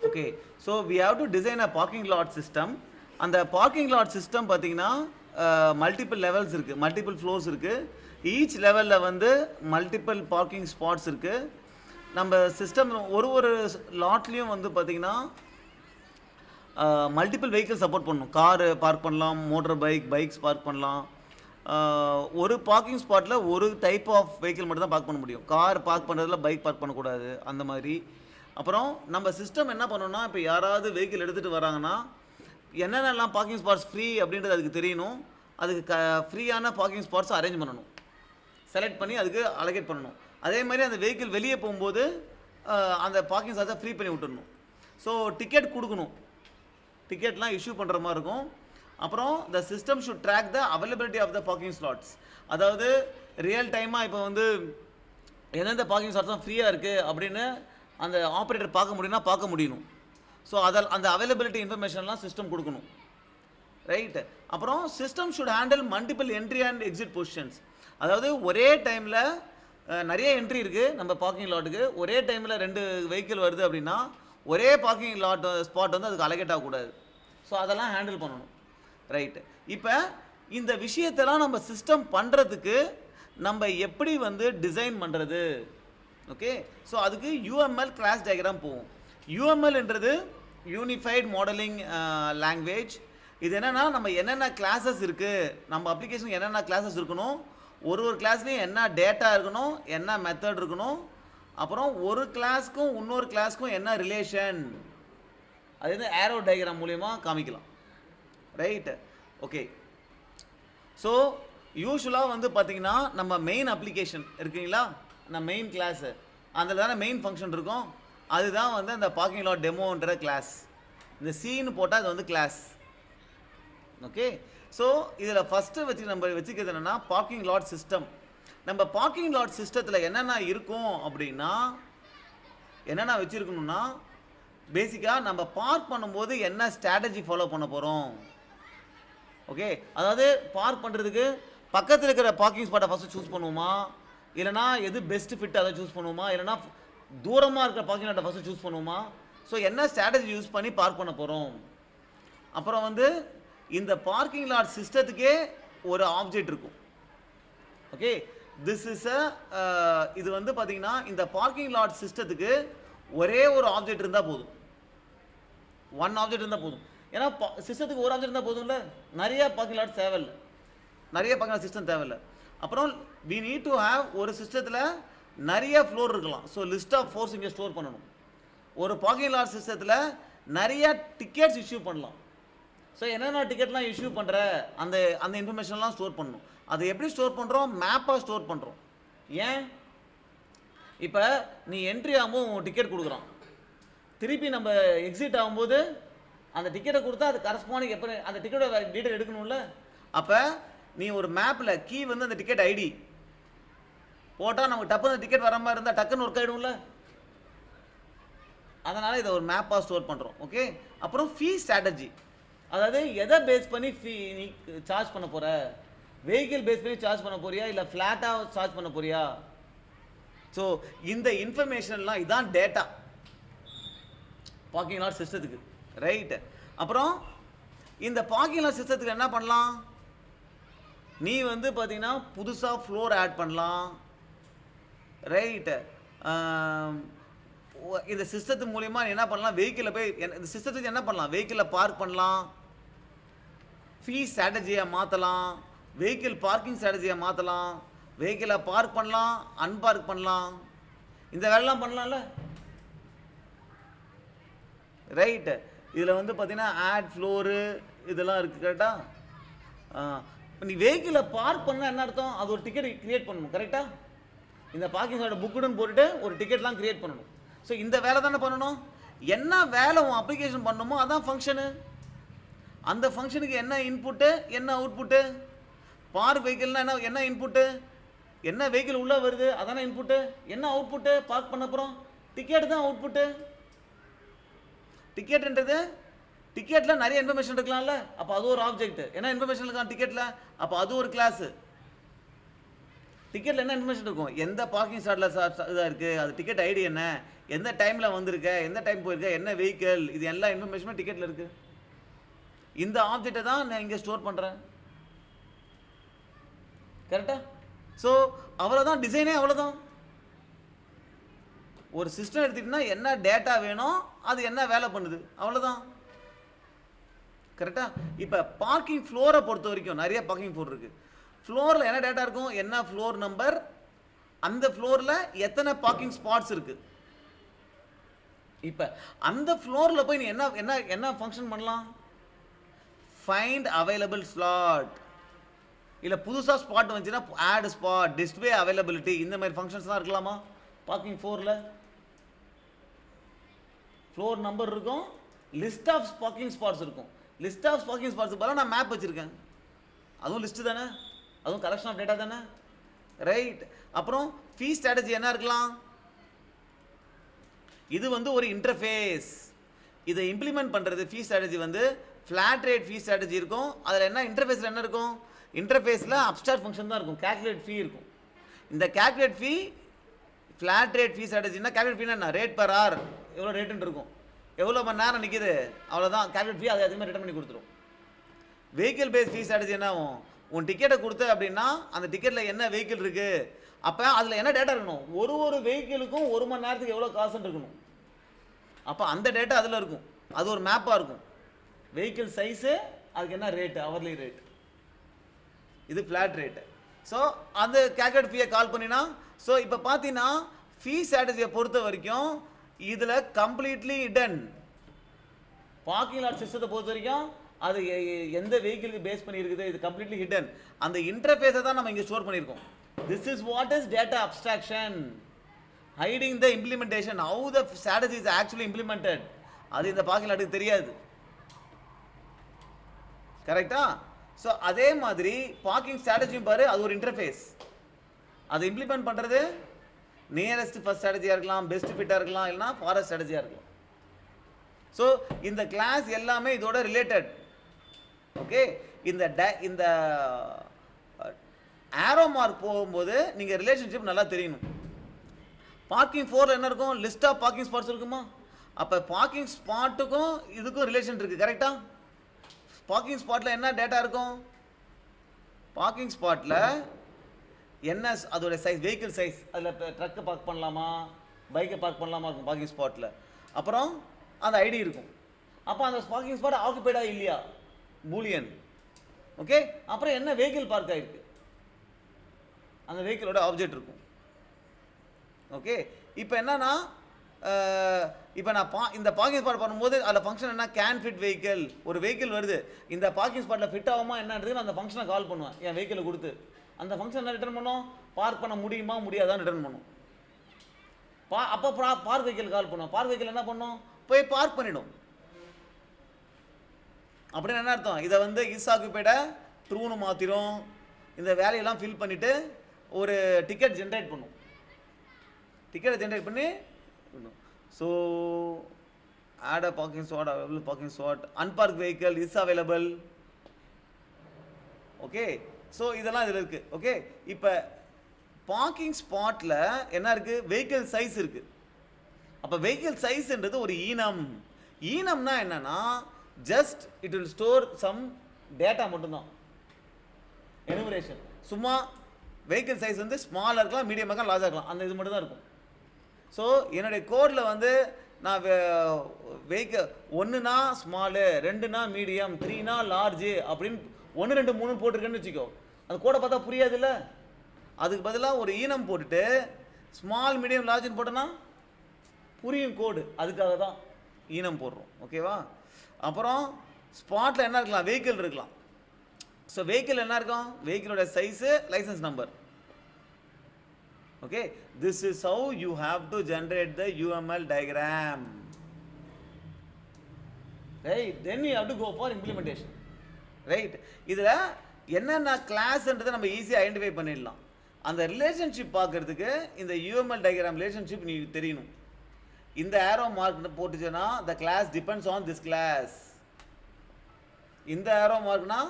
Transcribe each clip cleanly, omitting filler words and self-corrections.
Okay, so we have to design a parking lot system. And the parking lot system பார்த்தீங்கன்னா multiple levels இருக்குது, multiple floors இருக்குது. Each லெவலில் வந்து multiple parking spots இருக்குது. நம்ம system ஒரு லாட்லேயும் வந்து பார்த்திங்கன்னா மல்டிபிள் வெஹிக்கிள் சப்போர்ட் பண்ணணும். காரு பார்க் பண்ணலாம், மோட்டர் பைக்ஸ் பார்க் பண்ணலாம். ஒரு பார்க்கிங் ஸ்பாட்டில் ஒரு டைப் ஆஃப் வெஹிக்கிள் மட்டும் தான் பார்க் பண்ண முடியும். கார் பார்க் பண்ணுறதுல பைக் பார்க் பண்ணக்கூடாது, அந்த மாதிரி. அப்புறம் நம்ம சிஸ்டம் என்ன பண்ணணும்னா, இப்போ யாராவது வெஹிக்கிள் எடுத்துகிட்டு வராங்கன்னா என்னென்னலாம் பார்க்கிங் ஸ்பாட்ஸ் ஃப்ரீ அப்படின்றது அதுக்கு தெரியணும். அதுக்கு ஃப்ரீயான பார்க்கிங் ஸ்பாட்ஸ் அரேஞ்ச் பண்ணணும், செலக்ட் பண்ணி அதுக்கு அலோகேட் பண்ணணும். அதே மாதிரி அந்த வெஹிக்கிள் வெளியே போகும்போது அந்த பார்க்கிங் ஸ்பாட்ஸை ஃப்ரீ பண்ணி விட்டுடணும். ஸோ டிக்கெட் கொடுக்கணும், டிக்கெட்லாம் இஷ்யூ பண்ணுற மாதிரி இருக்கும். அப்புறம் the system should track the availability of the parking slots. அதாவது ரியல் டைமாக இப்போ வந்து எந்தெந்த பார்க்கிங் ஸ்லாட்ஸ் தான் ஃப்ரீயாக இருக்குது அப்படின்னு அந்த ஆப்ரேட்டர் பார்க்க முடியும்னா பார்க்க முடியணும். ஸோ அந்த அவைலபிலிட்டி இன்ஃபர்மேஷன்லாம் சிஸ்டம் கொடுக்கணும், ரைட்டு. அப்புறம் system should handle multiple entry and exit positions. அதாவது ஒரே டைமில் நிறைய என்ட்ரி இருக்குது நம்ம பார்க்கிங் லாட்டுக்கு. ஒரே டைமில் 2 வெஹிக்கிள் வருது அப்படின்னா ஒரே பார்க்கிங் லாட் ஸ்பாட் வந்து அதுக்கு அலோகேட் ஆகக்கூடாது. ஸோ அதெல்லாம் ஹேண்டில் பண்ணணும், ரைட்டு. இப்போ இந்த விஷயத்தெல்லாம் நம்ம சிஸ்டம் பண்ணுறதுக்கு நம்ம எப்படி வந்து டிசைன் பண்ணுறது? ஓகே, ஸோ அதுக்கு யூஎம்எல் கிளாஸ் டயக்ராம் போகும். யூஎம்எல்ன்றது யூனிஃபைட் மாடலிங் லாங்குவேஜ். இது என்னென்னா, நம்ம என்னென்ன கிளாஸஸ் இருக்குது, நம்ம அப்ளிகேஷன் என்னென்ன கிளாஸஸ் இருக்கணும், ஒரு கிளாஸ்லேயும் என்ன டேட்டா இருக்கணும், என்ன மெத்தட் இருக்கணும், அப்புறம் ஒரு கிளாஸ்க்கும் இன்னொரு கிளாஸ்க்கும் என்ன ரிலேஷன், அது வந்து ஏரோ டயக்ராம் மூலயமா காமிக்கலாம், ரைட்டு. ஓகே, ஸோ யூஸ்வலாக வந்து பார்த்திங்கன்னா நம்ம மெயின் அப்ளிகேஷன் இருக்குங்களா, நம்ம மெயின் கிளாஸு, அதில் தானே மெயின் ஃபங்க்ஷன் இருக்கும். அதுதான் வந்து அந்த பார்க்கிங் லாட் டெமோன்ற கிளாஸ். இந்த சீன்னு போட்டால் அது வந்து கிளாஸ். ஓகே, ஸோ இதில் ஃபஸ்ட்டு நம்ம வச்சுக்கிறது என்னென்னா பார்க்கிங் லாட் சிஸ்டம். நம்ம பார்க்கிங் லாட் சிஸ்டத்தில் என்னென்ன இருக்கும் அப்படின்னா, என்னென்ன வச்சுருக்கணும்னா, பேசிக்காக நம்ம பார்க் பண்ணும்போது என்ன ஸ்ட்ராட்டஜி ஃபாலோ பண்ண போகிறோம். ஓகே, அதாவது பார்க் பண்ணுறதுக்கு பக்கத்தில் இருக்கிற பார்க்கிங் ஸ்பாட்டை ஃபஸ்ட்டு சூஸ் பண்ணுவோமா, இல்லைனா எது பெஸ்ட் ஃபிட் அதை சூஸ் பண்ணுவோமா, இல்லைனா தூரமாக இருக்கிற பார்க்கிங் லாட்டை ஃபஸ்ட்டு சூஸ் பண்ணுவோமா. ஸோ என்ன ஸ்ட்ராட்டஜி யூஸ் பண்ணி பார்க் பண்ண போகிறோம். அப்புறம் வந்து இந்த பார்க்கிங் லாட் சிஸ்டத்துக்கே ஒரு ஆப்ஜெக்ட் இருக்கும். ஓகே, திஸ் இஸ் இது வந்து பார்த்தீங்கன்னா இந்த பார்க்கிங் லாட் சிஸ்டத்துக்கு ஒரே ஒரு ஆப்ஜெக்ட் இருந்தால் போதும், ஒன் ஆப்ஜெக்ட் இருந்தால் போதும். ஏன்னா சிஸ்டத்துக்கு ஒரு ஆப்ஜெக்ட் இருந்தால் போதும்ல, நிறைய பார்க்கிங் லாட் தேவையில்லை, நிறைய பார்க்கிங் லாட் சிஸ்டம் தேவையில்லை. அப்புறம் we need to have ஒரு சிஸ்டத்தில் நிறைய ஃப்ளோர் இருக்கலாம். ஸோ லிஸ்ட் ஆஃப் ஃப்ளோர்ஸ் இங்கே ஸ்டோர் பண்ணணும். ஒரு பார்க்கிங் லாட் சிஸ்டத்தில் நிறைய டிக்கெட்ஸ் இஷ்யூ பண்ணலாம். ஸோ என்னென்ன டிக்கெட்லாம் இஷ்யூ பண்ணுற அந்த இன்ஃபர்மேஷன்லாம் ஸ்டோர் பண்ணணும். அதை எப்படி ஸ்டோர் பண்ணுறோம், மேப்பாக ஸ்டோர் பண்ணுறோம். ஏன், இப்போ நீ என்ட்ரி ஆகும்போது டிக்கெட் கொடுக்குறோம், திருப்பி நம்ம எக்ஸிட் ஆகும்போது அந்த டிக்கெட்டை கொடுத்தா அது கரஸ்பாண்டிங் எப்போ அந்த டிக்கெட்டோட டீட்டெயில் எடுக்கணும்ல. அப்போ நீ ஒரு மேப்பில் கீ வந்து அந்த டிக்கெட் ஐடி போட்டால் நமக்கு டப்புன்னு டிக்கெட் வர மாதிரி இருந்தால் டக்குன்னு ஒர்க் ஆகிடும்ல. அதனால் இதை ஒரு மேப்பாக ஸ்டோர் பண்ணுறோம். ஓகே, அப்புறம் ஃபீ ஸ்ட்ராட்டஜி. அதாவது எதை பேஸ் பண்ணி ஃபீ நீ சார்ஜ் பண்ண போகிற, வெஹிக்கிள் பேஸ் பண்ணி சார்ஜ் பண்ண போறியா, இல்லை ஃப்ளாட்டாக சார்ஜ் பண்ண போறியா. ஸோ இந்த இன்ஃபர்மேஷன்லாம் இதான் டேட்டா பார்க்கிங் லாட் சிஸ்டத்துக்கு, ரைட்டு. அப்புறம் இந்த பார்க்கிங் லாட் சிஸ்டத்துக்கு என்ன பண்ணலாம், நீ வந்து பார்த்தீங்கன்னா புதுசாக ஃப்ளோர் ஆட் பண்ணலாம், ரைட்டு. இந்த சிஸ்டத்து மூலிமா என்ன பண்ணலாம், வெஹிக்கிளை போய் இந்த சிஸ்டத்துக்கு என்ன பண்ணலாம், வெஹிக்கிளை பார்க் பண்ணலாம், ஃபீ ஸ்ட்ராட்டஜியை மாற்றலாம், வெஹிக்கிள் பார்க்கிங் ஸ்ட்ராட்டஜியை மாற்றலாம், வெஹிக்கிளை பார்க் பண்ணலாம், அன்பார்க் பண்ணலாம், இந்த வேலைலாம் பண்ணலாம்ல, ரைட்டு. இதில் வந்து பார்த்தீங்கன்னா ஆட் ஃப்ளோரு இதெல்லாம் இருக்குது, கரெக்டாக. நீ வெஹிக்கிளை பார்க் பண்ணால் என்ன அர்த்தம், அது ஒரு டிக்கெட் க்ரியேட் பண்ணணும், கரெக்டாக. இந்த பார்க்கிங் ஸ்லாட் புக்குன்னு போட்டுட்டு ஒரு டிக்கெட்லாம் க்ரியேட் பண்ணணும். ஸோ இந்த வேலை தானே பண்ணணும். என்ன வேலை உன் அப்ளிகேஷன் பண்ணணுமோ அதான் ஃபங்க்ஷனு. அந்த ஃபங்க்ஷனுக்கு என்ன இன்புட்டு என்ன அவுட்புட்டு. பார்க் வெஹிக்கிள்னா என்ன இன்புட்டு, என்ன வெஹிக்கிள் உள்ளே வருது அதானே இன்புட்டு. என்ன அவுட்புட்டு, பார்க் பண்ண அப்புறம் டிக்கெட் தான் அவுட்புட்டு. டிக்கெட்ன்றது டிக்கெட்டில் நிறைய இன்ஃபர்மேஷன் இருக்கலாம்ல, அப்போ அது ஒரு ஆப்ஜெக்ட். என்ன இன்ஃபர்மேஷன் இருக்கலாம் டிக்கெட்டில், அப்போ அது ஒரு கிளாஸு. டிக்கெட்டில் என்ன இன்ஃபர்மேஷன் இருக்கும், எந்த பார்க்கிங் ஸ்லாட்டில் இதாக இருக்குது, அது டிக்கெட் ஐடி என்ன, எந்த டைமில் வந்திருக்க, எந்த டைம் போயிருக்க, என்ன வெஹிக்கிள், இது எல்லா இன்ஃபர்மேஷனும் டிக்கெட்டில் இருக்குது. இந்த ஆப்ஜெக்டை தான் நான் இங்கே ஸ்டோர் பண்ணுறேன். கரெக்டா? ஸோ அவ்வளோதான், டிசைனே அவ்வளோதான். ஒரு சிஸ்டம் எடுத்துக்கிட்டா என்ன டேட்டா வேணும், அது என்ன வேலை பண்ணுது, அவ்வளோதான். கரெக்டா? இப்போ பார்க்கிங் ஃப்ளோரை பொறுத்த வரைக்கும் நிறைய பார்க்கிங் ஃப்ளோர் இருக்குது. ஃப்ளோரில் என்ன டேட்டா இருக்கும், என்ன ஃப்ளோர் நம்பர், அந்த ஃப்ளோரில் எத்தனை பார்க்கிங் ஸ்பாட்ஸ் இருக்குது. இப்போ அந்த ஃப்ளோரில் போய் நீ என்ன என்ன என்ன ஃபங்க்ஷன் பண்ணலாம், ஃபைண்ட் அவைலபிள் ஸ்லாட், இல்லை புதுசாக ஸ்பாட் வந்துச்சுன்னா ஆட் ஸ்பாட், டிஸ்ப்ளே அவைலபிலிட்டி, இந்த மாதிரி ஃபங்க்ஷன்ஸ்லாம் இருக்கலாமா பார்க்கிங் ஃப்ளோரில். ஃப்ளோர் நம்பர் இருக்கும், லிஸ்ட் ஆஃப் பார்க்கிங் ஸ்பாட்ஸ் இருக்கும். லிஸ்ட் ஆஃப் பார்க்கிங் ஸ்பாட்ஸுக்கு பதிலாக நான் மேப் வச்சுருக்கேன், அதுவும் லிஸ்ட்டு தானே, அதுவும் கலெக்ஷன் ஆஃப் டேட்டா தானே, ரைட். அப்புறம் ஃபீ ஸ்ட்ராட்டஜி என்ன இருக்கலாம், இது வந்து ஒரு இன்டர்ஃபேஸ். இதை இம்ப்ளிமெண்ட் பண்ணுறது ஃபீ ஸ்ட்ராட்டஜி வந்து ஃப்ளாட் ரேட் ஃபீ ஸ்ட்ராட்டஜி இருக்கும். அதில் என்ன இன்டர்ஃபேஸில் என்ன இருக்கும், இன்டர்ஃபேஸில் அப்ஸ்ட்ராக்ட் ஃபங்க்ஷன் தான் இருக்கும், கால்குலேட் ஃபீ இருக்கும். இந்த கால்குலேட் ஃபீ ஃப்ளாட் ரேட் ஃபீ ஸ்ட்ராட்டஜினா, கால்குலேட் ஃபீனா என்ன, ரேட் பர் ஆர் எவ்வளோ ரேட்டுன்னு இருக்கும், எவ்வளோ மணி நேரம் நிற்கிது, அவ்வளோதான் கால்குலேட் ஃபீ. அதை அதிகமாக ரிட்டர்ன் பண்ணி கொடுத்துரும். வெஹிக்கிள் பேஸ் ஃபீ ஸ்ட்ராட்டஜி என்ன ஆகும், உன் டிக்கெட்டை கொடுத்த அப்படின்னா அந்த டிக்கெட்டில் என்ன வெஹிக்கிள் இருக்குது, அப்போ அதில் என்ன டேட்டா இருக்கணும், ஒரு ஒரு வெஹிக்கிளுக்கும் ஒரு மணி நேரத்துக்கு எவ்வளோ காசுன்னு இருக்கணும். அப்போ அந்த டேட்டா அதில் இருக்கும், அது ஒரு மேப்பாக இருக்கும். வெஹிக்கிள் சைஸு, அதுக்கு என்ன ரேட்டு, அவர்லி ரேட், இது ஃப்ளாட் ரேட்டு. ஸோ அந்த கால்குலேட் ஃபீயை கால் பண்ணினா, ஸோ இப்போ பார்த்தீங்கன்னா ஃபீ ஸ்ட்ராட்டஜியை பொறுத்த வரைக்கும் இதில் கம்ப்ளீட்லி ஹிடன். பார்க்கிங் லாட் சிஸ்டத்தை பொறுத்த வரைக்கும் அது எந்த வெஹிக்கிளுக்கு பேஸ் பண்ணியிருக்குது, இது கம்ப்ளீட்லி ஹிடன். அந்த இன்டர்ஃபேஸை தான் நம்ம இங்கே ஸ்டோர் பண்ணியிருக்கோம். This is what is data abstraction, hiding the implementation, how the strategy is actually implemented. அது இந்த பார்க்கிங் லாட்டுக்கு தெரியாது. கரெக்டா? ஸோ அதே மாதிரி பார்க்கிங் ஸ்ட்ராட்டஜியும் பாரு, அது ஒரு இன்டர்ஃபேஸ். அதை இம்ப்ளிமெண்ட் பண்ணுறது நியரஸ்ட் ஃபர்ஸ்ட் ஸ்ட்ராட்டஜியாக இருக்கலாம், பெஸ்ட் ஃபிட்டாக இருக்கலாம், இல்லைனா ஃபாரஸ்ட் ஸ்ட்ராட்டஜியாக இருக்கலாம். ஸோ இந்த கிளாஸ் எல்லாமே இதோட ரிலேட்டட். ஓகே, இந்த ஆரோ மார்க் போகும்போது நீங்கள் ரிலேஷன்ஷிப் நல்லா தெரியணும். பார்க்கிங் ஃபோரில் என்ன இருக்கும், லிஸ்ட் ஆஃப் பார்க்கிங் ஸ்பாட்ஸ் இருக்குமா, அப்போ பார்க்கிங் ஸ்பாட்டுக்கும் இதுக்கும் ரிலேஷன் இருக்குது. கரெக்டாக? பார்க்கிங் ஸ்பாட்டில் என்ன டேட்டா இருக்கும், பார்க்கிங் ஸ்பாட்டில் என்ன அதோட சைஸ், வெஹிக்கிள் சைஸ், அதில் ட்ரக்கை பார்க் பண்ணலாமா, பைக்கை பார்க் பண்ணலாமா இருக்கும் பார்க்கிங் ஸ்பாட்டில். அப்புறம் அந்த ஐடி இருக்கும். அப்போ அந்த பார்க்கிங் ஸ்பாட் ஆக்குபைடா இல்லையா, பூலியன். ஓகே, அப்புறம் என்ன வெஹிக்கிள் பார்க் ஆகிருக்கு, அந்த வெஹிக்கிளோட ஆப்ஜெக்ட் இருக்கும். ஓகே, இப்போ என்னன்னா இப்போ நான் இந்த பார்க்கிங் ஸ்பாட் பண்ணும்போது அதில் ஃபங்க்ஷன் என்ன, கேன் ஃபிட் வெஹிக்கிள். ஒரு வெஹிக்கிள் வருது, இந்த பார்க்கிங் ஸ்பாட்டில் ஃபிட் ஆகுமா என்னன்றது நான் அந்த ஃபங்க்ஷனை கால் பண்ணுவேன் என் வெஹிக்கிளை கொடுத்து. அந்த ஃபங்க்ஷன் என்ன ரிட்டர்ன் பண்ணும், பார்க் பண்ண முடியுமா முடியாதான்னு ரிட்டர்ன் பண்ணும். அப்போ பார்க் வெஹிக்கிள் கால் பண்ணும். பார்க் வெஹிக்கிள் என்ன பண்ணும், போய் பார்க் பண்ணிடும். அப்படின்னு என்ன அர்த்தம், இதை வந்து இஸ் ஆக்குபைட ட்ரூன்னு மாற்றிடும். இந்த வேலையெல்லாம் ஃபில் பண்ணிவிட்டு ஒரு டிக்கெட் ஜென்ரேட் பண்ணும். டிக்கெட்டை ஜென்ரேட் பண்ணி so add a parking spot, available parking spot, unpark vehicle is available. Okay, so இதெல்லாம் இதில் இருக்குது. ஓகே, இப்போ பார்க்கிங் ஸ்பாட்டில் என்ன இருக்குது, வெஹிக்கிள் சைஸ் இருக்குது. அப்போ வெஹிக்கிள் சைஸ்ன்றது ஒரு ஈனம். ஈனம்னா என்னன்னா, just it will store some data மட்டும்தான், எனுமரேஷன். சும்மா வெஹிக்கிள் சைஸ் வந்து ஸ்மாலாக இருக்கலாம், மீடியமாக இருக்கலாம், லார்ஜாக இருக்கலாம், அந்த இது மட்டும் தான் இருக்கும். ஸோ என்னுடைய கோடில் வந்து நான் வெஹிக்கிள் 1னா ஸ்மாலு, 2னா மீடியம், 3னா லார்ஜு அப்படின்னு 1 2 3 போட்டிருக்கேன்னு வச்சுக்கோ, அது கோடை பார்த்தா புரியாதுல்ல. அதுக்கு பதிலாக ஒரு ஈனம் போட்டுட்டு ஸ்மால் மீடியம் லார்ஜுன்னு போட்டோன்னா புரியும் கோடு. அதுக்காக தான் ஈனம் போடுறோம். ஓகேவா? அப்புறம் ஸ்பாட்டில் என்ன இருக்கலாம், வெஹிக்கிள் இருக்கலாம். ஸோ வெஹிக்கிள் என்ன இருக்கும், வெஹிக்கிளோட size, license number. Okay, this is how you have to generate the UML diagram. Right, then you have to go for implementation. Right, இதில் என்னென்ன கிளாஸ்ன்றதை நம்ம ஈஸியாக ஐடென்டிஃபை பண்ணிடலாம். அந்த ரிலேஷன்ஷிப் பார்க்கறதுக்கு இந்த UML diagram ரிலேஷன்ஷிப் நீ தெரியணும். இந்த ஆரோ மார்க் போட்டுச்சுன்னா the class depends on this class. இந்த ஆரோ மார்க்னா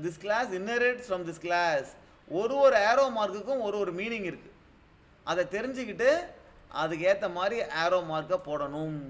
this class inherits from this class. ஒரு ஏரோ மார்க்குக்கும் ஒரு மீனிங் இருக்குது. அதை தெரிஞ்சுக்கிட்டு அதுக்கு ஏற்ற மாதிரி ஏரோ மார்க்கை போடணும்.